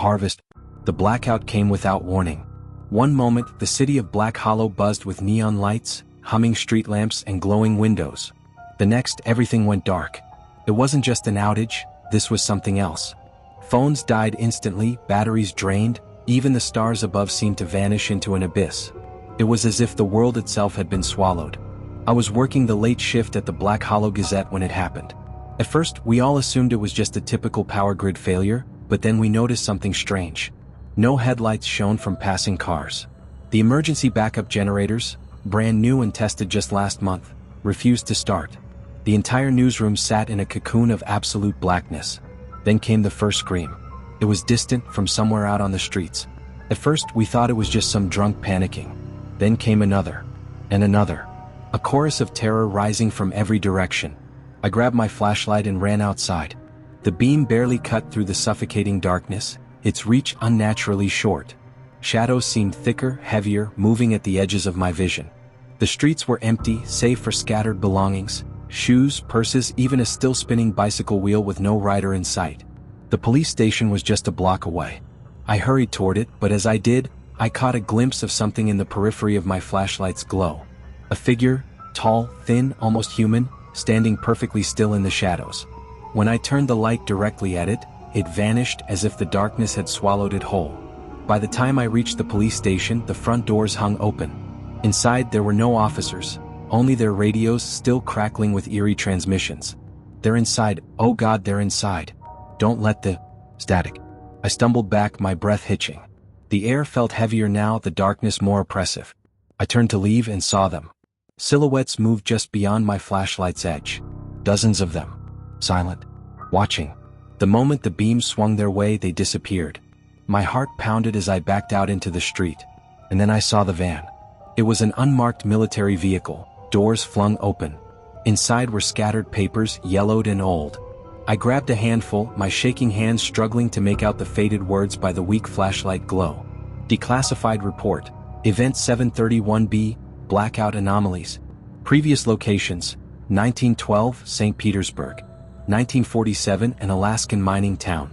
harvest. The blackout came without warning. One moment, the city of Black Hollow buzzed with neon lights, humming street lamps, and glowing windows. The next, everything went dark. It wasn't just an outage, this was something else. Phones died instantly, batteries drained, even the stars above seemed to vanish into an abyss. It was as if the world itself had been swallowed. I was working the late shift at the Black Hollow Gazette when it happened. At first, we all assumed it was just a typical power grid failure, but then we noticed something strange. No headlights shone from passing cars. The emergency backup generators, brand new and tested just last month, refused to start. The entire newsroom sat in a cocoon of absolute blackness. Then came the first scream. It was distant, from somewhere out on the streets. At first, we thought it was just some drunk panicking. Then came another. And another. A chorus of terror rising from every direction. I grabbed my flashlight and ran outside. The beam barely cut through the suffocating darkness, its reach unnaturally short. Shadows seemed thicker, heavier, moving at the edges of my vision. The streets were empty, save for scattered belongings, shoes, purses, even a still-spinning bicycle wheel with no rider in sight. The police station was just a block away. I hurried toward it, but as I did, I caught a glimpse of something in the periphery of my flashlight's glow. A figure, tall, thin, almost human, standing perfectly still in the shadows. When I turned the light directly at it, it vanished as if the darkness had swallowed it whole. By the time I reached the police station, the front doors hung open. Inside, there were no officers, only their radios still crackling with eerie transmissions. They're inside, oh God, they're inside. Don't let the static. I stumbled back, my breath hitching. The air felt heavier now, the darkness more oppressive. I turned to leave and saw them. Silhouettes moved just beyond my flashlight's edge. Dozens of them. Silent. Watching. The moment the beams swung their way, they disappeared. My heart pounded as I backed out into the street. And then I saw the van. It was an unmarked military vehicle, doors flung open. Inside were scattered papers, yellowed and old. I grabbed a handful, my shaking hands struggling to make out the faded words by the weak flashlight glow. Declassified report. Event 731B, Blackout anomalies. Previous locations, 1912, St. Petersburg. 1947, an Alaskan mining town.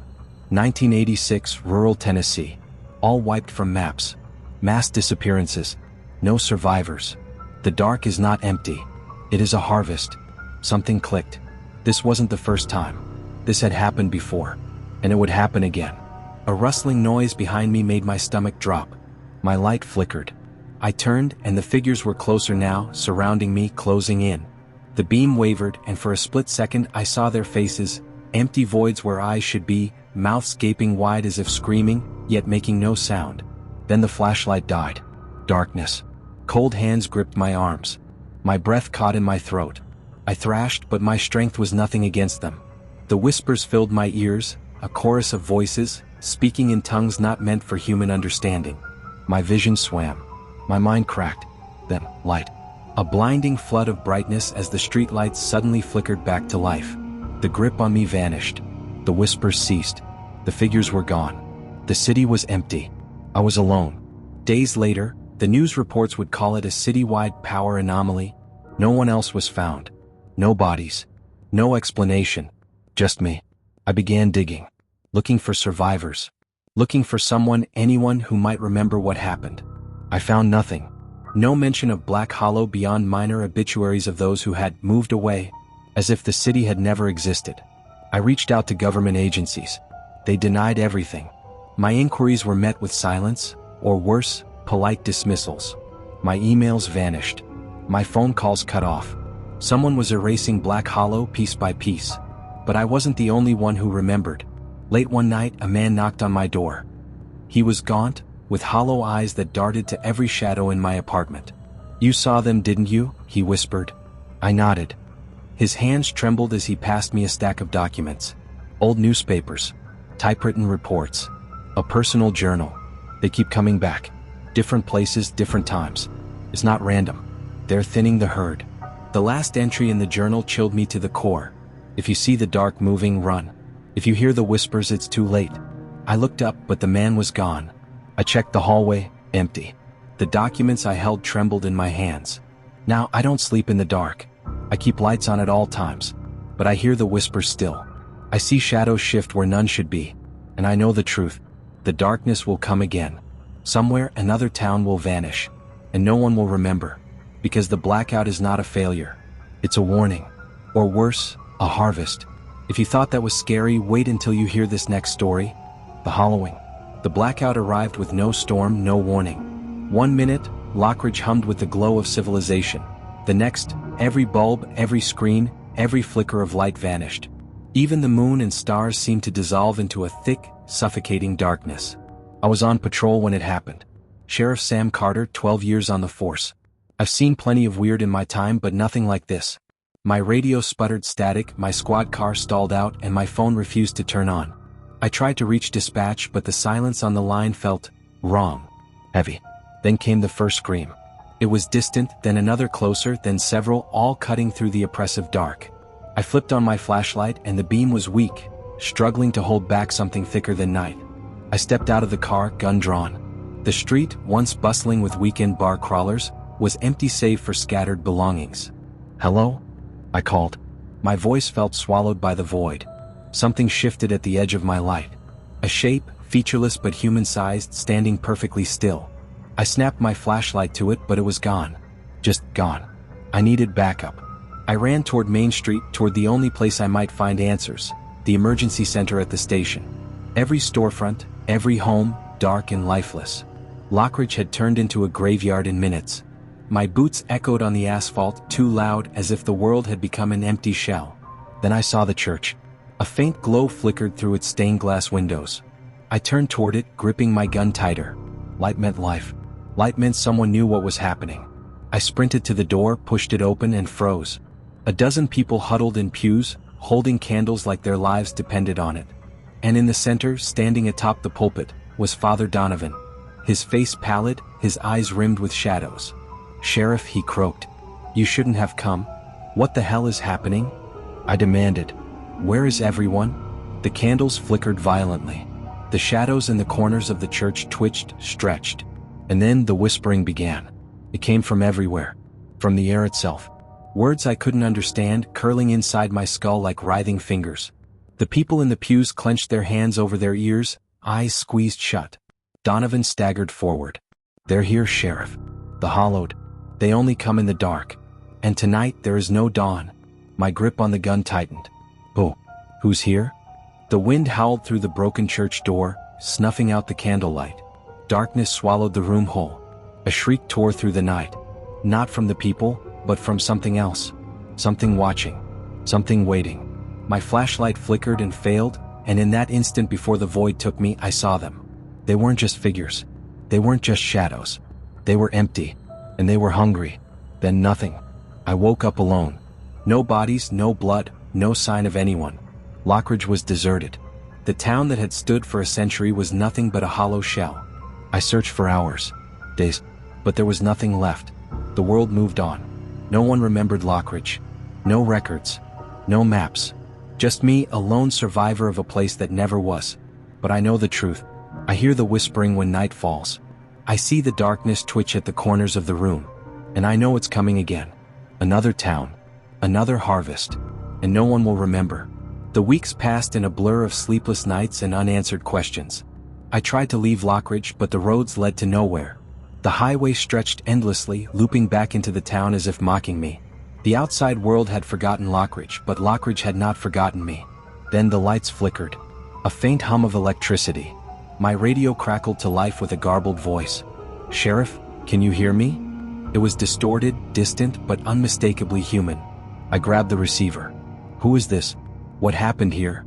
1986, rural Tennessee. All wiped from maps. Mass disappearances. No survivors. The dark is not empty. It is a harvest. Something clicked. This wasn't the first time. This had happened before. And it would happen again. A rustling noise behind me made my stomach drop. My light flickered. I turned, and the figures were closer now, surrounding me, closing in. The beam wavered, and for a split second I saw their faces, empty voids where eyes should be, mouths gaping wide as if screaming, yet making no sound. Then the flashlight died. Darkness. Cold hands gripped my arms. My breath caught in my throat. I thrashed, but my strength was nothing against them. The whispers filled my ears, a chorus of voices, speaking in tongues not meant for human understanding. My vision swam. My mind cracked. Then, light. A blinding flood of brightness as the streetlights suddenly flickered back to life. The grip on me vanished. The whispers ceased. The figures were gone. The city was empty. I was alone. Days later, the news reports would call it a citywide power anomaly. No one else was found. No bodies. No explanation. Just me. I began digging. Looking for survivors. Looking for someone, anyone who might remember what happened. I found nothing. No mention of Black Hollow beyond minor obituaries of those who had moved away, as if the city had never existed. I reached out to government agencies. They denied everything. My inquiries were met with silence, or worse, polite dismissals. My emails vanished. My phone calls cut off. Someone was erasing Black Hollow piece by piece. But I wasn't the only one who remembered. Late one night, a man knocked on my door. He was gaunt, with hollow eyes that darted to every shadow in my apartment. "You saw them, didn't you?" he whispered. I nodded. His hands trembled as he passed me a stack of documents. Old newspapers. Typewritten reports. A personal journal. They keep coming back. Different places, different times. It's not random. They're thinning the herd. The last entry in the journal chilled me to the core. If you see the dark moving, run. If you hear the whispers, it's too late. I looked up, but the man was gone. I checked the hallway, empty. The documents I held trembled in my hands. Now, I don't sleep in the dark. I keep lights on at all times. But I hear the whispers still. I see shadows shift where none should be. And I know the truth. The darkness will come again. Somewhere another town will vanish. And no one will remember. Because the blackout is not a failure. It's a warning. Or worse, a harvest. If you thought that was scary, wait until you hear this next story. The Hallowing. The blackout arrived with no storm, no warning. 1 minute, Lockridge hummed with the glow of civilization. The next, every bulb, every screen, every flicker of light vanished. Even the moon and stars seemed to dissolve into a thick, suffocating darkness. I was on patrol when it happened. Sheriff Sam Carter, 12 years on the force. I've seen plenty of weird in my time, but nothing like this. My radio sputtered static, my squad car stalled out, and my phone refused to turn on. I tried to reach dispatch, but the silence on the line felt wrong, heavy. Then came the first scream. It was distant, then another closer, then several, all cutting through the oppressive dark. I flipped on my flashlight and the beam was weak, struggling to hold back something thicker than night. I stepped out of the car, gun drawn. The street, once bustling with weekend bar crawlers, was empty save for scattered belongings. "Hello?" I called. My voice felt swallowed by the void. Something shifted at the edge of my light. A shape, featureless but human-sized, standing perfectly still. I snapped my flashlight to it, but it was gone. Just gone. I needed backup. I ran toward Main Street, toward the only place I might find answers, the emergency center at the station. Every storefront, every home, dark and lifeless. Lockridge had turned into a graveyard in minutes. My boots echoed on the asphalt, too loud, as if the world had become an empty shell. Then I saw the church. A faint glow flickered through its stained glass windows. I turned toward it, gripping my gun tighter. Light meant life. Light meant someone knew what was happening. I sprinted to the door, pushed it open, and froze. A dozen people huddled in pews, holding candles like their lives depended on it. And in the center, standing atop the pulpit, was Father Donovan. His face pallid, his eyes rimmed with shadows. "Sheriff," he croaked. "You shouldn't have come. What the hell is happening?" I demanded. "Where is everyone?" The candles flickered violently. The shadows in the corners of the church twitched, stretched. And then the whispering began. It came from everywhere. From the air itself. Words I couldn't understand, curling inside my skull like writhing fingers. The people in the pews clenched their hands over their ears, eyes squeezed shut. Donovan staggered forward. "They're here, Sheriff. The hollowed. They only come in the dark. And tonight there is no dawn." My grip on the gun tightened. "Oh, who's here?" The wind howled through the broken church door, snuffing out the candlelight. Darkness swallowed the room whole. A shriek tore through the night. Not from the people, but from something else. Something watching. Something waiting. My flashlight flickered and failed, and in that instant before the void took me, I saw them. They weren't just figures. They weren't just shadows. They were empty. And they were hungry. Then nothing. I woke up alone. No bodies, no blood, no sign of anyone. Lockridge was deserted. The town that had stood for a century was nothing but a hollow shell. I searched for hours, days, but there was nothing left. The world moved on. No one remembered Lockridge. No records. No maps. Just me, a lone survivor of a place that never was. But I know the truth. I hear the whispering when night falls. I see the darkness twitch at the corners of the room. And I know it's coming again. Another town. Another harvest. And no one will remember. The weeks passed in a blur of sleepless nights and unanswered questions. I tried to leave Lockridge, but the roads led to nowhere. The highway stretched endlessly, looping back into the town as if mocking me. The outside world had forgotten Lockridge, but Lockridge had not forgotten me. Then the lights flickered. A faint hum of electricity. My radio crackled to life with a garbled voice. "Sheriff, can you hear me?" It was distorted, distant, but unmistakably human. I grabbed the receiver. "Who is this? What happened here?"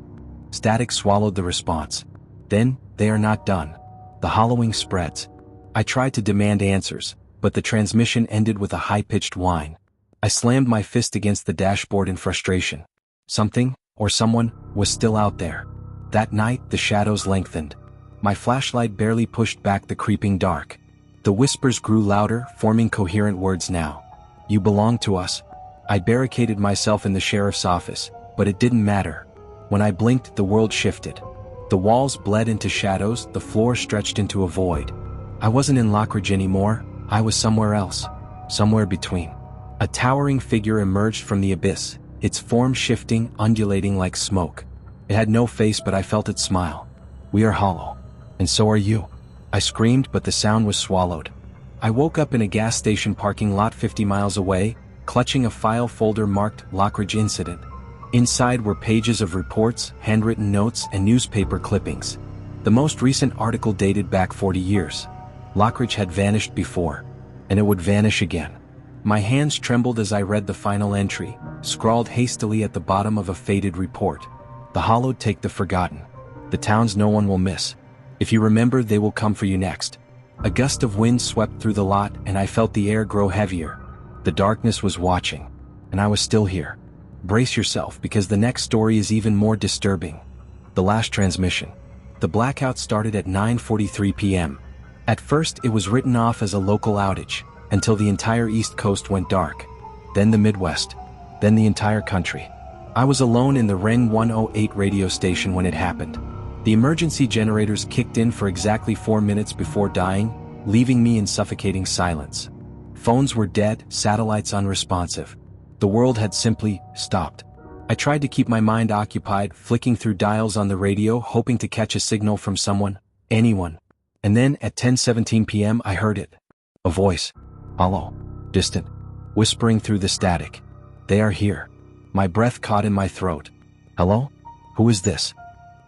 Static swallowed the response. Then, "They are not done." The hollowing spreads. I tried to demand answers, but the transmission ended with a high-pitched whine. I slammed my fist against the dashboard in frustration. Something, or someone, was still out there. That night, the shadows lengthened. My flashlight barely pushed back the creeping dark. The whispers grew louder, forming coherent words now. "You belong to us." I barricaded myself in the sheriff's office, but it didn't matter. When I blinked, the world shifted. The walls bled into shadows, the floor stretched into a void. I wasn't in Lockridge anymore, I was somewhere else. Somewhere between. A towering figure emerged from the abyss, its form shifting, undulating like smoke. It had no face, but I felt it smile. "We are hollow. And so are you. I screamed, but the sound was swallowed. I woke up in a gas station parking lot 50 miles away, clutching a file folder marked Lockridge Incident. Inside were pages of reports, handwritten notes, and newspaper clippings. The most recent article dated back 40 years. Lockridge had vanished before, and it would vanish again. My hands trembled as I read the final entry, scrawled hastily at the bottom of a faded report. The hollowed take the forgotten. The towns no one will miss. If you remember, they will come for you next. A gust of wind swept through the lot, and I felt the air grow heavier. The darkness was watching, and I was still here. Brace yourself, because the next story is even more disturbing. The last transmission. The blackout started at 9:43 p.m. At first, it was written off as a local outage, until the entire East Coast went dark. Then the Midwest. Then the entire country. I was alone in the Ring 108 radio station when it happened. The emergency generators kicked in for exactly 4 minutes before dying, leaving me in suffocating silence. Phones were dead, satellites unresponsive. The world had simply stopped. I tried to keep my mind occupied, flicking through dials on the radio, hoping to catch a signal from someone, anyone. And then, at 10:17 p.m., I heard it. A voice. Hollow. Distant. Whispering through the static. They are here. My breath caught in my throat. Hello? Who is this?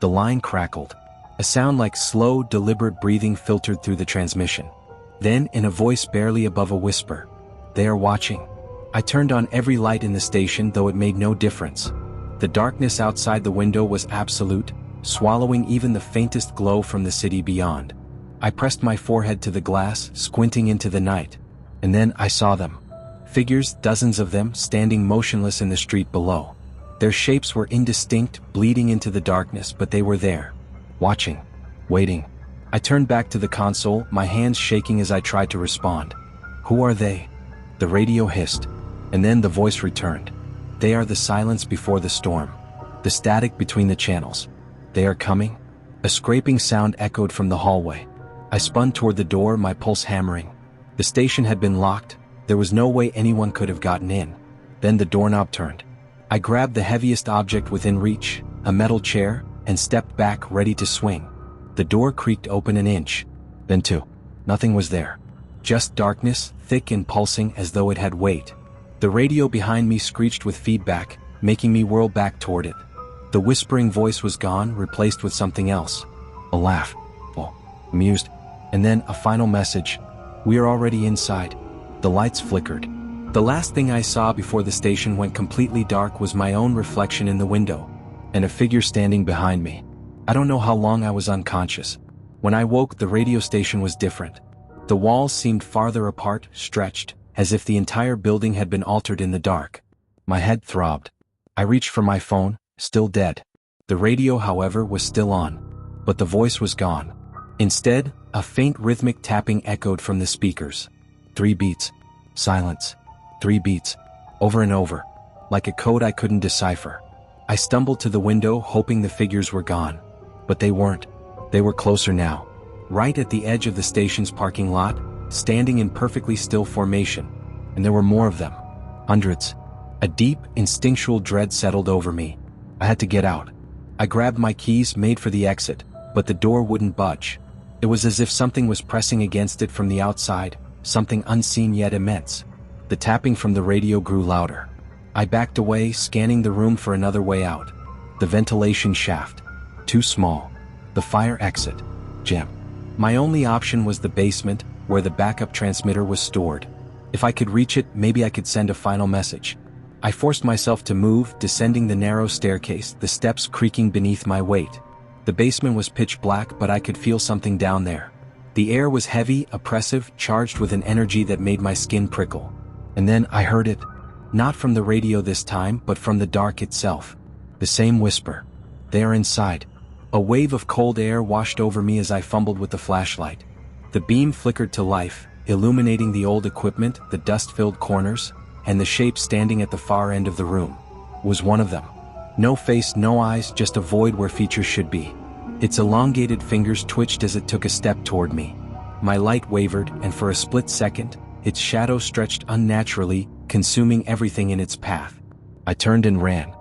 The line crackled. A sound like slow, deliberate breathing filtered through the transmission. Then, in a voice barely above a whisper. They are watching. I turned on every light in the station, though it made no difference. The darkness outside the window was absolute, swallowing even the faintest glow from the city beyond. I pressed my forehead to the glass, squinting into the night. And then I saw them. Figures, dozens of them, standing motionless in the street below. Their shapes were indistinct, bleeding into the darkness, but they were there. Watching. Waiting. I turned back to the console, my hands shaking as I tried to respond. Who are they? The radio hissed. And then the voice returned. They are the silence before the storm. The static between the channels. They are coming. A scraping sound echoed from the hallway. I spun toward the door, my pulse hammering. The station had been locked. There was no way anyone could have gotten in. Then the doorknob turned. I grabbed the heaviest object within reach, a metal chair, and stepped back, ready to swing. The door creaked open an inch. Then two. Nothing was there. Just darkness, thick and pulsing as though it had weight. The radio behind me screeched with feedback, making me whirl back toward it. The whispering voice was gone, replaced with something else. A laugh. Oh, amused. And then a final message. We are already inside. The lights flickered. The last thing I saw before the station went completely dark was my own reflection in the window, and a figure standing behind me. I don't know how long I was unconscious. When I woke, the radio station was different. The walls seemed farther apart, stretched, as if the entire building had been altered in the dark. My head throbbed. I reached for my phone, still dead. The radio, however, was still on, but the voice was gone. Instead, a faint rhythmic tapping echoed from the speakers. 3 beats. Silence. 3 beats. Over and over. Like a code I couldn't decipher. I stumbled to the window, hoping the figures were gone. But they weren't. They were closer now. Right at the edge of the station's parking lot, standing in perfectly still formation. And there were more of them. Hundreds. A deep, instinctual dread settled over me. I had to get out. I grabbed my keys, made for the exit, but the door wouldn't budge. It was as if something was pressing against it from the outside, something unseen yet immense. The tapping from the radio grew louder. I backed away, scanning the room for another way out. The ventilation shaft. Too small. The fire exit. Jam. My only option was the basement, where the backup transmitter was stored. If I could reach it, maybe I could send a final message. I forced myself to move, descending the narrow staircase, the steps creaking beneath my weight. The basement was pitch black, but I could feel something down there. The air was heavy, oppressive, charged with an energy that made my skin prickle. And then I heard it. Not from the radio this time, but from the dark itself. The same whisper. They are inside. A wave of cold air washed over me as I fumbled with the flashlight. The beam flickered to life, illuminating the old equipment, the dust-filled corners, and the shape standing at the far end of the room. Was one of them. No face, no eyes, just a void where features should be. Its elongated fingers twitched as it took a step toward me. My light wavered, and for a split second, its shadow stretched unnaturally, consuming everything in its path. I turned and ran.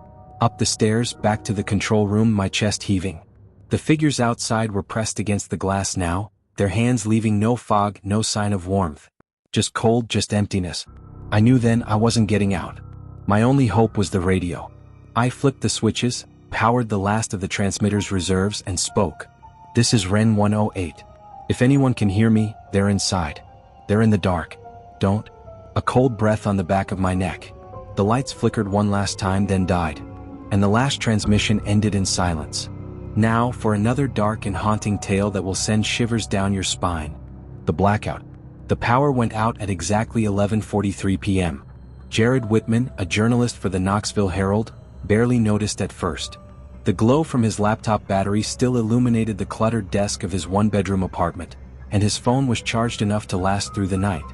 Up the stairs, back to the control room, my chest heaving. The figures outside were pressed against the glass now, their hands leaving no fog, no sign of warmth. Just cold, just emptiness. I knew then I wasn't getting out. My only hope was the radio. I flipped the switches, powered the last of the transmitter's reserves, and spoke. This is Ren 108. If anyone can hear me, they're inside. They're in the dark. Don't. A cold breath on the back of my neck. The lights flickered one last time, then died. And the last transmission ended in silence. Now for another dark and haunting tale that will send shivers down your spine. The blackout. The power went out at exactly 11:43 p.m. Jared Whitman, a journalist for the Knoxville Herald, barely noticed at first. The glow from his laptop battery still illuminated the cluttered desk of his one-bedroom apartment, and his phone was charged enough to last through the night.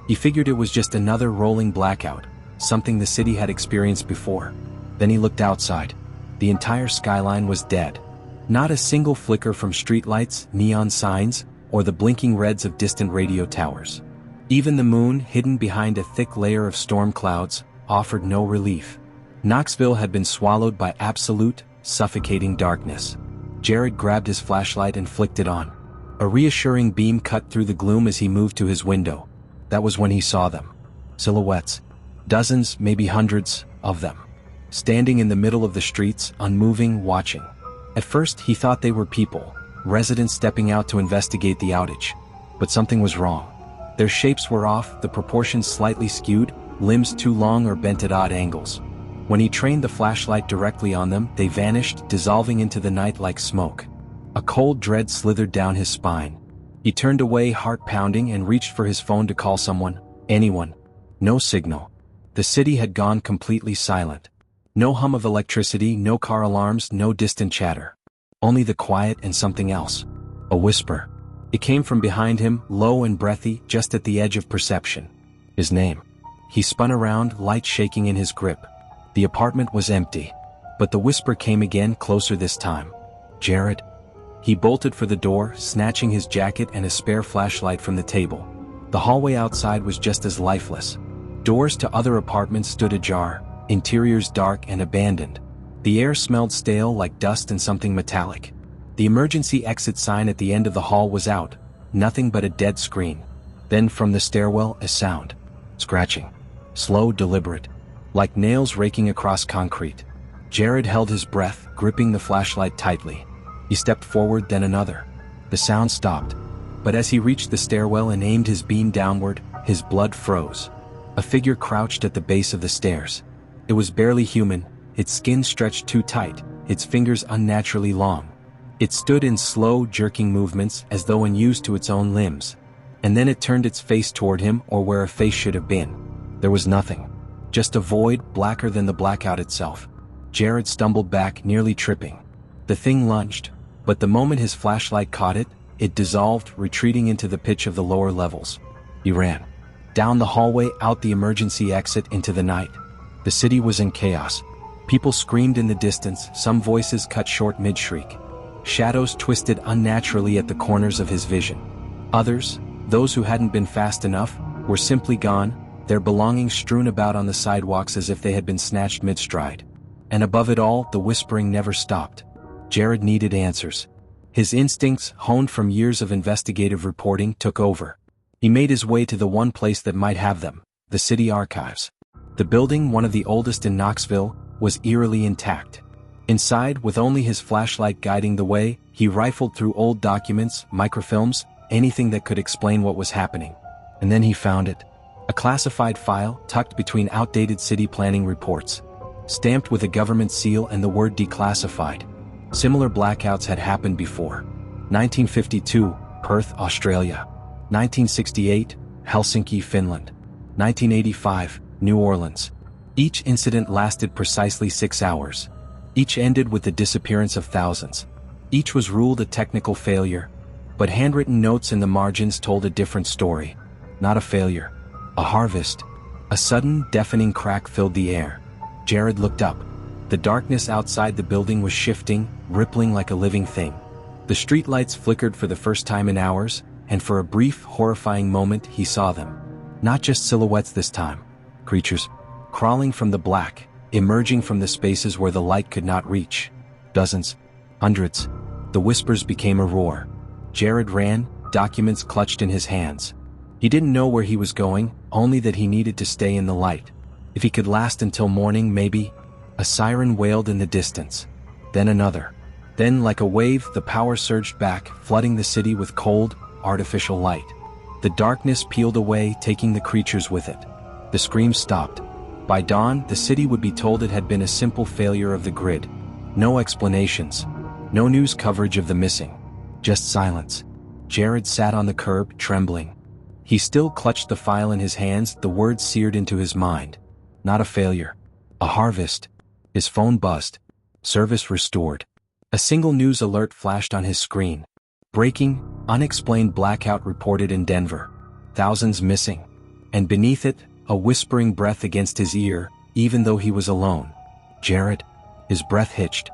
He figured it was just another rolling blackout, something the city had experienced before. Then he looked outside. The entire skyline was dead. Not a single flicker from streetlights, neon signs, or the blinking reds of distant radio towers. Even the moon, hidden behind a thick layer of storm clouds, offered no relief. Knoxville had been swallowed by absolute, suffocating darkness. Jared grabbed his flashlight and flicked it on. A reassuring beam cut through the gloom as he moved to his window. That was when he saw them. Silhouettes. Dozens, maybe hundreds, of them. Standing in the middle of the streets, unmoving, watching. At first he thought they were people, residents stepping out to investigate the outage. But something was wrong. Their shapes were off, the proportions slightly skewed, limbs too long or bent at odd angles. When he trained the flashlight directly on them, they vanished, dissolving into the night like smoke. A cold dread slithered down his spine. He turned away, heart pounding, and reached for his phone to call someone, anyone. No signal. The city had gone completely silent. No hum of electricity, no car alarms, no distant chatter. Only the quiet and something else. A whisper. It came from behind him, low and breathy, just at the edge of perception. His name. He spun around, light shaking in his grip. The apartment was empty. But the whisper came again, closer this time. Jared. He bolted for the door, snatching his jacket and a spare flashlight from the table. The hallway outside was just as lifeless. Doors to other apartments stood ajar, interiors dark and abandoned. The air smelled stale, like dust and something metallic. The emergency exit sign at the end of the hall was out, nothing but a dead screen. Then from the stairwell, a sound. Scratching. Slow, deliberate. Like nails raking across concrete. Jared held his breath, gripping the flashlight tightly. He stepped forward, then another. The sound stopped. But as he reached the stairwell and aimed his beam downward, his blood froze. A figure crouched at the base of the stairs. It was barely human, its skin stretched too tight, its fingers unnaturally long. It stood in slow, jerking movements as though unused to its own limbs. And then it turned its face toward him, or where a face should have been. There was nothing. Just a void, blacker than the blackout itself. Jared stumbled back, nearly tripping. The thing lunged, but the moment his flashlight caught it, it dissolved, retreating into the pitch of the lower levels. He ran. Down the hallway, out the emergency exit, into the night. The city was in chaos. People screamed in the distance, some voices cut short mid-shriek. Shadows twisted unnaturally at the corners of his vision. Others, those who hadn't been fast enough, were simply gone, their belongings strewn about on the sidewalks as if they had been snatched mid-stride. And above it all, the whispering never stopped. Jared needed answers. His instincts, honed from years of investigative reporting, took over. He made his way to the one place that might have them, the city archives. The building, one of the oldest in Knoxville, was eerily intact. Inside, with only his flashlight guiding the way, he rifled through old documents, microfilms, anything that could explain what was happening. And then he found it. A classified file, tucked between outdated city planning reports. Stamped with a government seal and the word declassified. Similar blackouts had happened before. 1952, Perth, Australia. 1968, Helsinki, Finland. 1985, New Orleans. Each incident lasted precisely 6 hours. Each ended with the disappearance of thousands. Each was ruled a technical failure, but handwritten notes in the margins told a different story. Not a failure. A harvest. A sudden, deafening crack filled the air. Jared looked up. The darkness outside the building was shifting, rippling like a living thing. The streetlights flickered for the first time in hours, and for a brief, horrifying moment he saw them. Not just silhouettes this time. Creatures. Crawling from the black, emerging from the spaces where the light could not reach. Dozens. Hundreds. The whispers became a roar. Jared ran, documents clutched in his hands. He didn't know where he was going, only that he needed to stay in the light. If he could last until morning, maybe. A siren wailed in the distance. Then another. Then, like a wave, the power surged back, flooding the city with cold, artificial light. The darkness peeled away, taking the creatures with it. The screams stopped. By dawn, the city would be told it had been a simple failure of the grid. No explanations. No news coverage of the missing. Just silence. Jared sat on the curb, trembling. He still clutched the file in his hands, the words seared into his mind. Not a failure. A harvest. His phone buzzed. Service restored. A single news alert flashed on his screen. Breaking, unexplained blackout reported in Denver. Thousands missing. And beneath it, a whispering breath against his ear, even though he was alone. Jared. His breath hitched.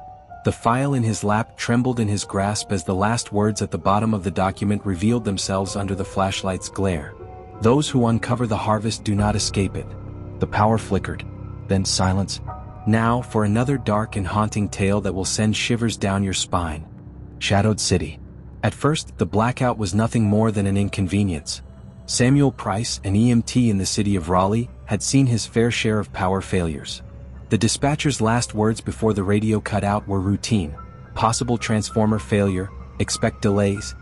The file in his lap trembled in his grasp as the last words at the bottom of the document revealed themselves under the flashlight's glare. Those who uncover the harvest do not escape it. The power flickered. Then silence. Now for another dark and haunting tale that will send shivers down your spine. Shadowed City. At first, the blackout was nothing more than an inconvenience. Samuel Price, an EMT in the city of Raleigh, had seen his fair share of power failures. The dispatcher's last words before the radio cut out were routine. Possible transformer failure, expect delays.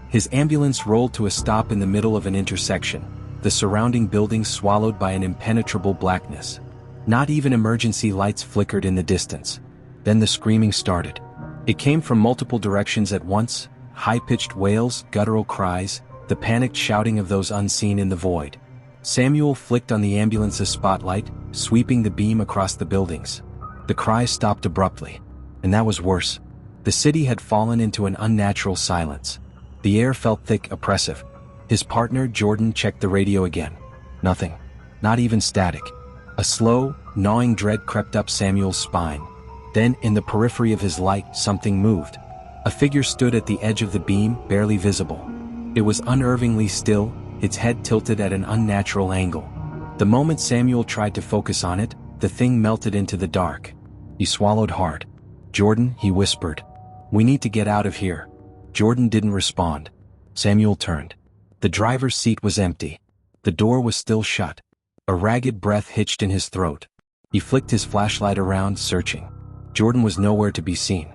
His ambulance rolled to a stop in the middle of an intersection, the surrounding buildings swallowed by an impenetrable blackness. Not even emergency lights flickered in the distance. Then the screaming started. It came from multiple directions at once, high-pitched wails, guttural cries, the panicked shouting of those unseen in the void. Samuel flicked on the ambulance's spotlight, sweeping the beam across the buildings. The cries stopped abruptly. And that was worse. The city had fallen into an unnatural silence. The air felt thick, oppressive. His partner, Jordan, checked the radio again. Nothing. Not even static. A slow, gnawing dread crept up Samuel's spine. Then, in the periphery of his light, something moved. A figure stood at the edge of the beam, barely visible. It was unnervingly still, its head tilted at an unnatural angle. The moment Samuel tried to focus on it, the thing melted into the dark. He swallowed hard. "Jordan," he whispered. "We need to get out of here." Jordan didn't respond. Samuel turned. The driver's seat was empty. The door was still shut. A ragged breath hitched in his throat. He flicked his flashlight around, searching. Jordan was nowhere to be seen.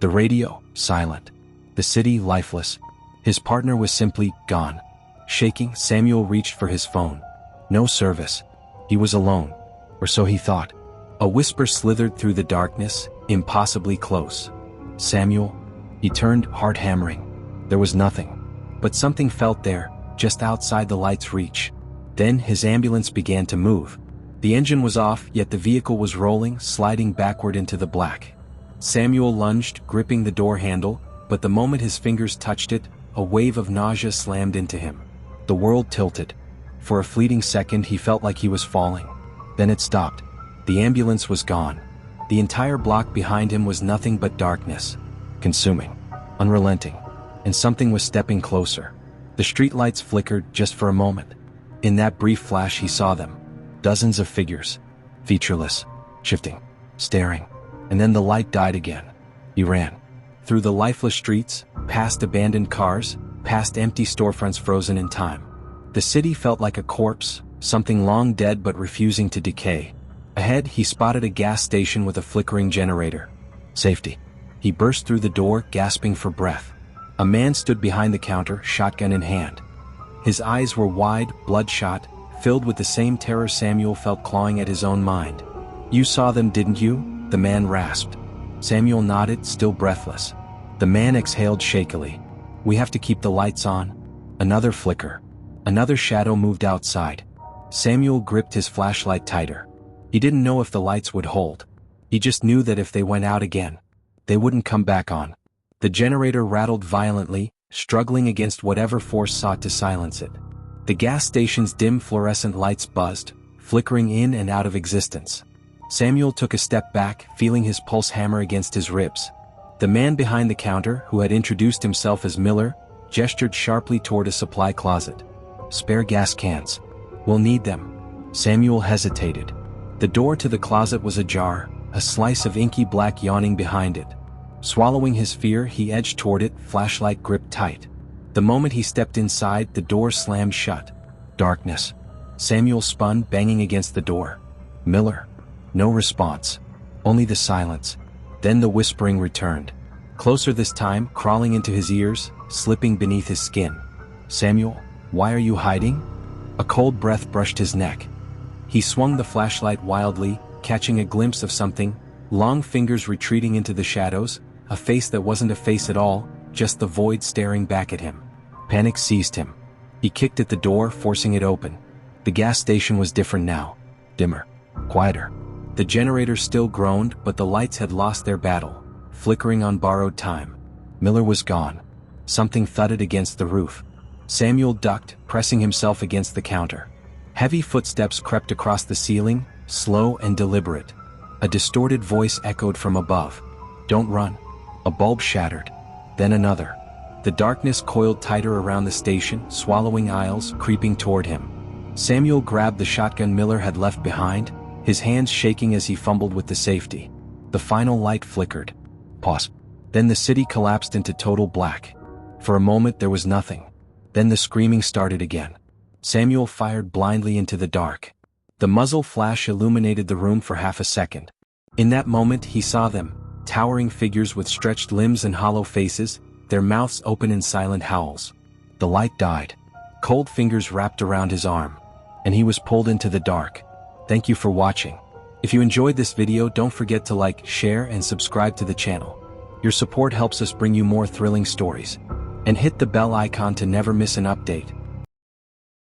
The radio, silent. The city, lifeless. His partner was simply gone. Shaking, Samuel reached for his phone. No service. He was alone. Or so he thought. A whisper slithered through the darkness, impossibly close. "Samuel?" He turned, heart hammering. There was nothing. But something felt there, just outside the light's reach. Then his ambulance began to move. The engine was off, yet the vehicle was rolling, sliding backward into the black. Samuel lunged, gripping the door handle, but the moment his fingers touched it, a wave of nausea slammed into him. The world tilted. For a fleeting second he felt like he was falling. Then it stopped. The ambulance was gone. The entire block behind him was nothing but darkness. Consuming. Unrelenting. And something was stepping closer. The streetlights flickered just for a moment. In that brief flash he saw them. Dozens of figures. Featureless. Shifting. Staring. And then the light died again. He ran. Through the lifeless streets, past abandoned cars, past empty storefronts frozen in time. The city felt like a corpse, something long dead but refusing to decay. Ahead he spotted a gas station with a flickering generator. Safety. He burst through the door, gasping for breath. A man stood behind the counter, shotgun in hand. His eyes were wide, bloodshot, filled with the same terror Samuel felt clawing at his own mind. "You saw them, didn't you?" the man rasped. Samuel nodded, still breathless. The man exhaled shakily. "We have to keep the lights on." Another flicker. Another shadow moved outside. Samuel gripped his flashlight tighter. He didn't know if the lights would hold. He just knew that if they went out again, they wouldn't come back on. The generator rattled violently, struggling against whatever force sought to silence it. The gas station's dim fluorescent lights buzzed, flickering in and out of existence. Samuel took a step back, feeling his pulse hammer against his ribs. The man behind the counter, who had introduced himself as Miller, gestured sharply toward a supply closet. "Spare gas cans. We'll need them." Samuel hesitated. The door to the closet was ajar, a slice of inky black yawning behind it. Swallowing his fear, he edged toward it, flashlight gripped tight. The moment he stepped inside, the door slammed shut. Darkness. Samuel spun, banging against the door. Miller. No response. Only the silence. Then the whispering returned. Closer this time, crawling into his ears, slipping beneath his skin. Samuel, why are you hiding? A cold breath brushed his neck. He swung the flashlight wildly, catching a glimpse of something, long fingers retreating into the shadows, a face that wasn't a face at all, just the void staring back at him. Panic seized him. He kicked at the door, forcing it open. The gas station was different now. Dimmer. Quieter. The generator still groaned, but the lights had lost their battle, flickering on borrowed time. Miller was gone. Something thudded against the roof. Samuel ducked, pressing himself against the counter. Heavy footsteps crept across the ceiling, slow and deliberate. A distorted voice echoed from above. Don't run. A bulb shattered. Then another. The darkness coiled tighter around the station, swallowing aisles, creeping toward him. Samuel grabbed the shotgun Miller had left behind, his hands shaking as he fumbled with the safety. The final light flickered. Pause. Then the city collapsed into total black. For a moment there was nothing. Then the screaming started again. Samuel fired blindly into the dark. The muzzle flash illuminated the room for half a second. In that moment he saw them, towering figures with stretched limbs and hollow faces, their mouths open in silent howls. The light died. Cold fingers wrapped around his arm. And he was pulled into the dark. Thank you for watching. If you enjoyed this video, don't forget to like, share, and subscribe to the channel. Your support helps us bring you more thrilling stories. And hit the bell icon to never miss an update.